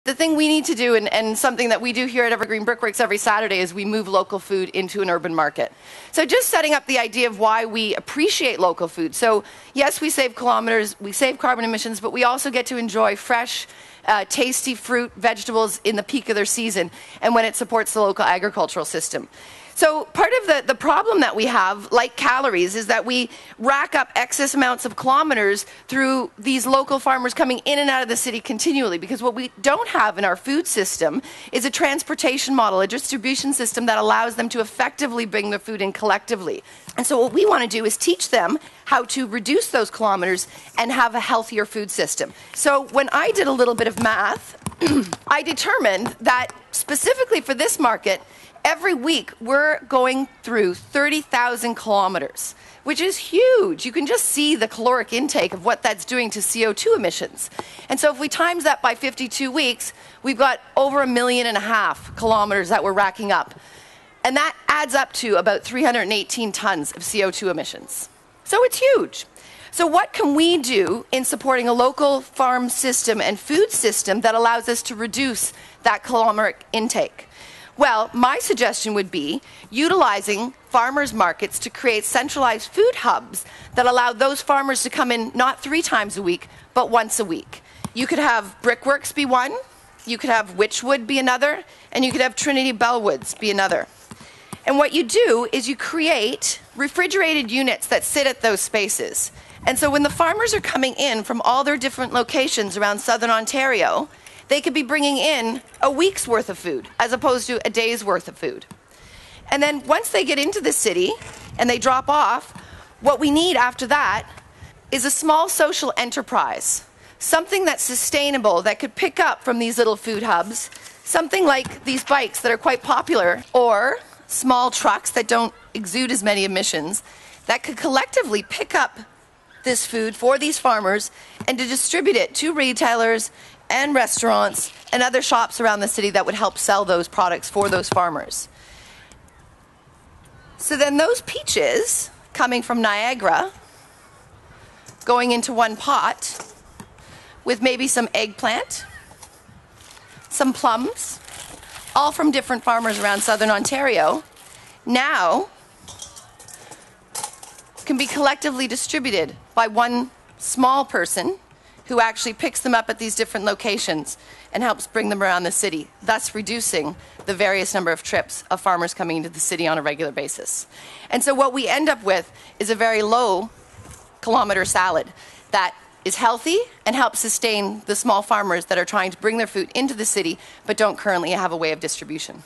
The thing we need to do, and something that we do here at Evergreen Brick Works every Saturday, is we move local food into an urban market. So just setting up the idea of why we appreciate local food. So yes, we save kilometers, we save carbon emissions, but we also get to enjoy fresh, tasty fruit, vegetables in the peak of their season, and when it supports the local agricultural system. So part of the problem that we have, like calories, is that we rack up excess amounts of kilometers through these local farmers coming in and out of the city continually, because what we don't have in our food system is a transportation model, a distribution system that allows them to effectively bring their food in collectively. And so what we want to do is teach them how to reduce those kilometers and have a healthier food system. So when I did a little bit of math, I determined that specifically for this market, every week, we're going through 30,000 kilometers, which is huge. You can just see the caloric intake of what that's doing to CO2 emissions. And so if we times that by 52 weeks, we've got over 1.5 million kilometers that we're racking up. And that adds up to about 318 tons of CO2 emissions. So it's huge. So what can we do in supporting a local farm system and food system that allows us to reduce that caloric intake? Well, my suggestion would be utilizing farmers' markets to create centralized food hubs that allow those farmers to come in not 3 times a week, but once a week. You could have Brickworks be one, you could have Witchwood be another, and you could have Trinity Bellwoods be another. And what you do is you create refrigerated units that sit at those spaces. And so when the farmers are coming in from all their different locations around southern Ontario, they could be bringing in a week's worth of food as opposed to a day's worth of food. And then once they get into the city and they drop off, what we need after that is a small social enterprise, something that's sustainable that could pick up from these little food hubs, something like these bikes that are quite popular, or small trucks that don't exude as many emissions, that could collectively pick up this food for these farmers and to distribute it to retailers and restaurants and other shops around the city that would help sell those products for those farmers. So then those peaches coming from Niagara going into one pot with maybe some eggplant, some plums, all from different farmers around southern Ontario, now can be collectively distributed by one small person who actually picks them up at these different locations and helps bring them around the city, thus reducing the various number of trips of farmers coming into the city on a regular basis. And so what we end up with is a very low kilometer salad that is healthy and helps sustain the small farmers that are trying to bring their food into the city but don't currently have a way of distribution.